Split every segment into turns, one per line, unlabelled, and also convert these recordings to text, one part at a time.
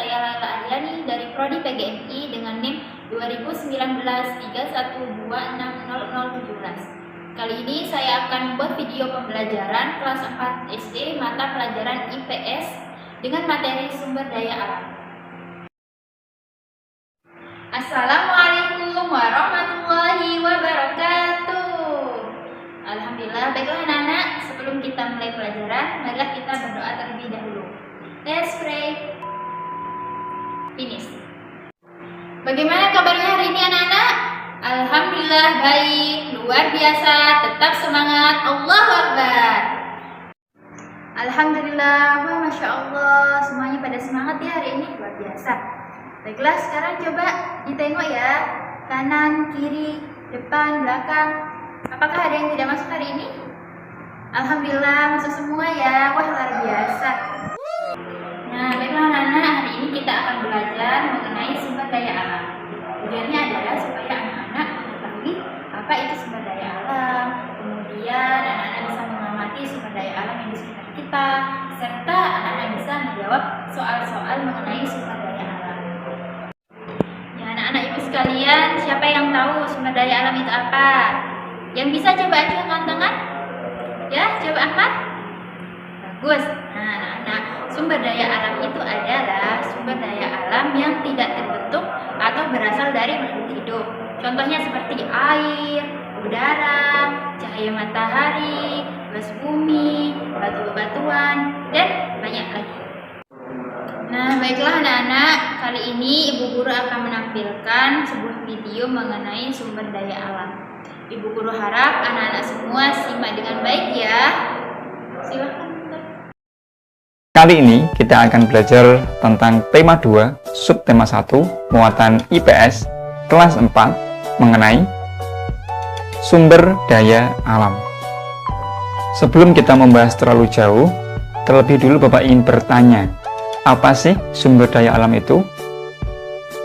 saya Laila Aryani dari Prodi PGMI dengan NIM 2019 31260017. Kali ini saya akan membuat video pembelajaran kelas 4 SD mata pelajaran IPS dengan materi sumber daya alam. Assalamualaikum warahmatullahi wabarakatuh. Alhamdulillah, baiklah anak-anak, sebelum kita mulai pelajaran, marilah kita berdoa terlebih dahulu. Let's pray. Finish. Bagaimana kabarnya hari ini anak-anak? Alhamdulillah baik, luar biasa, tetap semangat, Allahu Akbar. Alhamdulillah, wah Masya Allah, semuanya pada semangat ya hari ini, luar biasa. Baiklah, sekarang coba ditengok ya, kanan, kiri, depan, belakang. Apakah ada yang tidak masuk hari ini? Alhamdulillah, masuk semua ya, wah luar biasa. Nah, baiklah anak-anak, hari ini kita akan belajar mengenai sumber daya alam. Tujuannya adalah supaya anak-anak mengetahui apa itu sumber daya alam, kemudian anak-anak bisa mengamati sumber daya alam yang di sekitar kita, serta anak-anak bisa menjawab soal-soal mengenai sumber daya alam. Ya, anak-anak ibu sekalian, siapa yang tahu sumber daya alam itu apa? Yang bisa coba acungkan tangan? Ya, coba Ahmad. Bagus. Nah, anak-anak, sumber daya alam itu adalah sumber daya alam yang tidak terbentuk atau berasal dari makhluk hidup. Contohnya seperti air, udara, cahaya matahari, gas bumi, batu-batuan, dan banyak lagi. Nah, baiklah anak-anak, kali ini Ibu Guru akan menampilkan sebuah video mengenai sumber daya alam. Ibu Guru harap anak-anak semua simak dengan baik ya. Silakan.
Kali ini kita akan belajar tentang tema 2, subtema 1, muatan IPS, kelas 4, mengenai sumber daya alam. Sebelum kita membahas terlalu jauh, terlebih dulu Bapak ingin bertanya, apa sih sumber daya alam itu?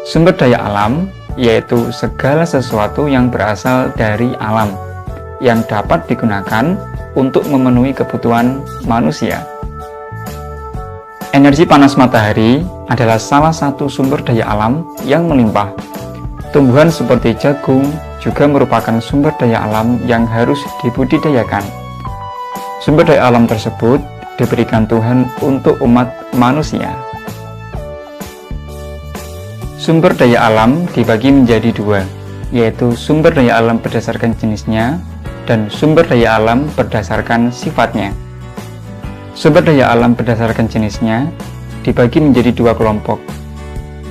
Sumber daya alam yaitu segala sesuatu yang berasal dari alam, yang dapat digunakan untuk memenuhi kebutuhan manusia. Energi panas matahari adalah salah satu sumber daya alam yang melimpah. Tumbuhan seperti jagung juga merupakan sumber daya alam yang harus dibudidayakan. Sumber daya alam tersebut diberikan Tuhan untuk umat manusia. Sumber daya alam dibagi menjadi dua, yaitu sumber daya alam berdasarkan jenisnya dan sumber daya alam berdasarkan sifatnya. Sumber daya alam berdasarkan jenisnya dibagi menjadi dua kelompok,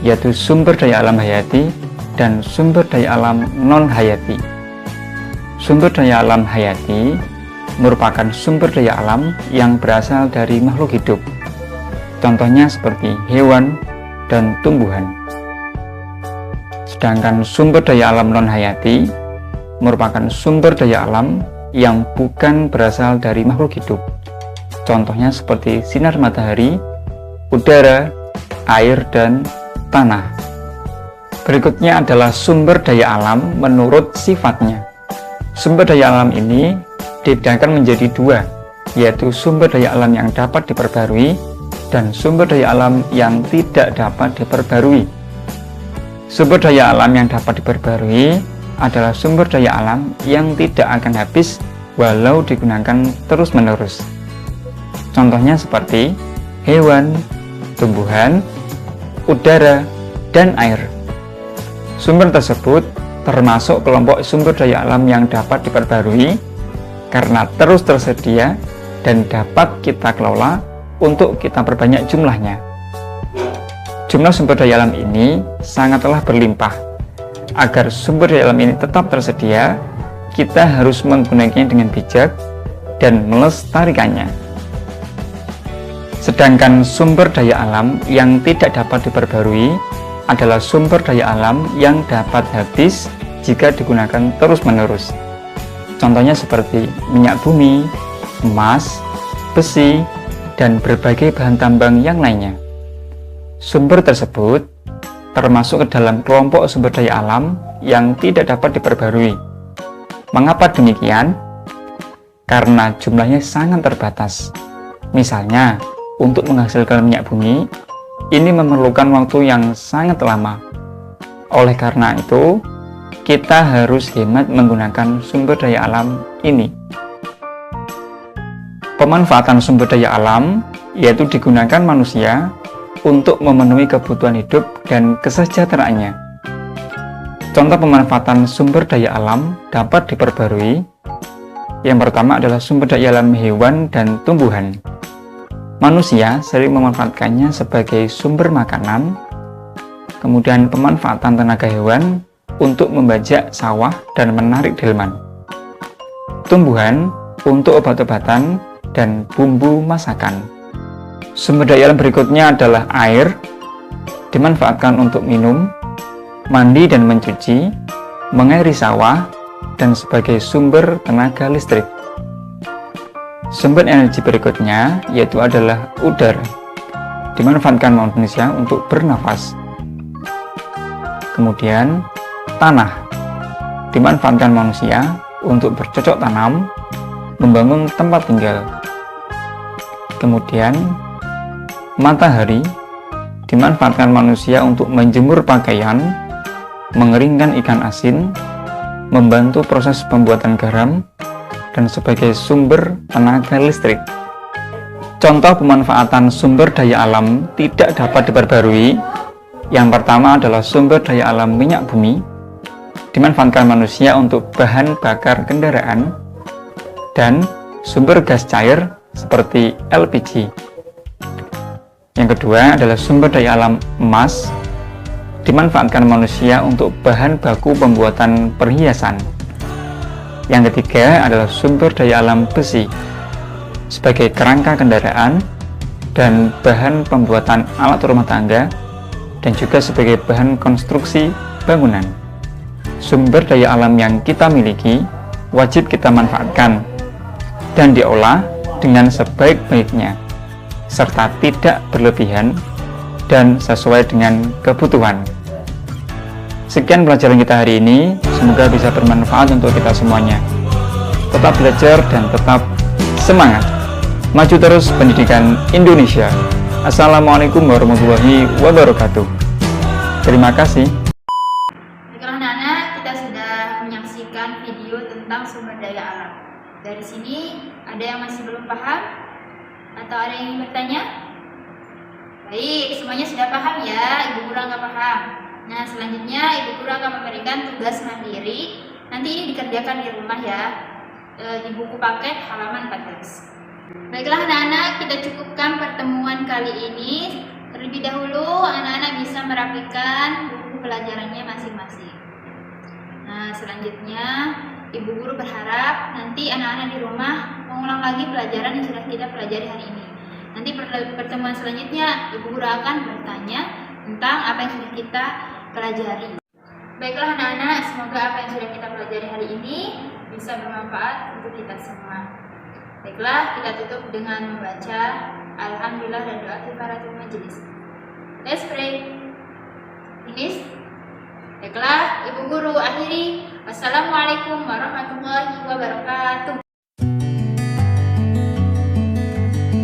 yaitu sumber daya alam hayati dan sumber daya alam non-hayati. Sumber daya alam hayati merupakan sumber daya alam yang berasal dari makhluk hidup, contohnya seperti hewan dan tumbuhan. Sedangkan sumber daya alam non-hayati merupakan sumber daya alam yang bukan berasal dari makhluk hidup, contohnya seperti sinar matahari, udara, air, dan tanah. Berikutnya adalah sumber daya alam menurut sifatnya. Sumber daya alam ini dibedakan menjadi dua, yaitu sumber daya alam yang dapat diperbarui dan sumber daya alam yang tidak dapat diperbarui. Sumber daya alam yang dapat diperbarui adalah sumber daya alam yang tidak akan habis walau digunakan terus-menerus. Contohnya seperti hewan, tumbuhan, udara, dan air. Sumber tersebut termasuk kelompok sumber daya alam yang dapat diperbarui karena terus tersedia dan dapat kita kelola untuk kita perbanyak jumlahnya. Jumlah sumber daya alam ini sangatlah berlimpah. Agar sumber daya alam ini tetap tersedia, kita harus menggunakannya dengan bijak dan melestarikannya. Sedangkan sumber daya alam yang tidak dapat diperbarui adalah sumber daya alam yang dapat habis jika digunakan terus-menerus. Contohnya seperti minyak bumi, emas, besi, dan berbagai bahan tambang yang lainnya. Sumber tersebut termasuk ke dalam kelompok sumber daya alam yang tidak dapat diperbarui. Mengapa demikian? Karena jumlahnya sangat terbatas. Misalnya, untuk menghasilkan minyak bumi, ini memerlukan waktu yang sangat lama. Oleh karena itu, kita harus hemat menggunakan sumber daya alam ini. Pemanfaatan sumber daya alam yaitu digunakan manusia untuk memenuhi kebutuhan hidup dan kesejahteraannya. Contoh pemanfaatan sumber daya alam dapat diperbarui. Yang pertama adalah sumber daya alam hewan dan tumbuhan. Manusia sering memanfaatkannya sebagai sumber makanan, kemudian pemanfaatan tenaga hewan untuk membajak sawah dan menarik delman. Tumbuhan untuk obat-obatan dan bumbu masakan. Sumber daya alam berikutnya adalah air, dimanfaatkan untuk minum, mandi dan mencuci, mengairi sawah, dan sebagai sumber tenaga listrik. Sumber energi berikutnya yaitu adalah udara, dimanfaatkan manusia untuk bernafas. Kemudian tanah, dimanfaatkan manusia untuk bercocok tanam, membangun tempat tinggal. Kemudian matahari, dimanfaatkan manusia untuk menjemur pakaian, mengeringkan ikan asin, membantu proses pembuatan garam, dan sebagai sumber tenaga listrik. Contoh pemanfaatan sumber daya alam tidak dapat diperbarui. Yang pertama adalah sumber daya alam minyak bumi, dimanfaatkan manusia untuk bahan bakar kendaraan, dan sumber gas cair seperti LPG. Yang kedua adalah sumber daya alam emas, dimanfaatkan manusia untuk bahan baku pembuatan perhiasan. Yang ketiga adalah sumber daya alam besi, sebagai kerangka kendaraan dan bahan pembuatan alat rumah tangga, dan juga sebagai bahan konstruksi bangunan. Sumber daya alam yang kita miliki wajib kita manfaatkan dan diolah dengan sebaik-baiknya, serta tidak berlebihan dan sesuai dengan kebutuhan. Sekian pelajaran kita hari ini, semoga bisa bermanfaat untuk kita semuanya. Tetap belajar dan tetap semangat. Maju terus pendidikan Indonesia. Assalamualaikum warahmatullahi wabarakatuh. Terima kasih.
Baiklah anak-anak, kita sudah menyaksikan video tentang sumber daya alam. Dari sini, ada yang masih belum paham? Atau ada yang ingin bertanya? Baik, semuanya sudah paham ya, Ibu Guru nggak paham. Nah, selanjutnya Ibu Guru akan memberikan tugas mandiri. Nanti ini dikerjakan di rumah ya, di buku paket halaman 14. Baiklah anak-anak, kita cukupkan pertemuan kali ini. Terlebih dahulu, anak-anak bisa merapikan buku pelajarannya masing-masing. Nah, selanjutnya Ibu Guru berharap nanti anak-anak di rumah mengulang lagi pelajaran yang sudah kita pelajari hari ini. Nanti pertemuan selanjutnya Ibu Guru akan bertanya tentang apa yang sudah kita pelajari. Baiklah anak-anak, semoga apa yang sudah kita pelajari hari ini bisa bermanfaat untuk kita semua. Baiklah, kita tutup dengan membaca Alhamdulillah dan doa kifaratul majelis. Let's pray. Finish. Baiklah, Ibu Guru akhiri. Wassalamualaikum warahmatullahi wabarakatuh.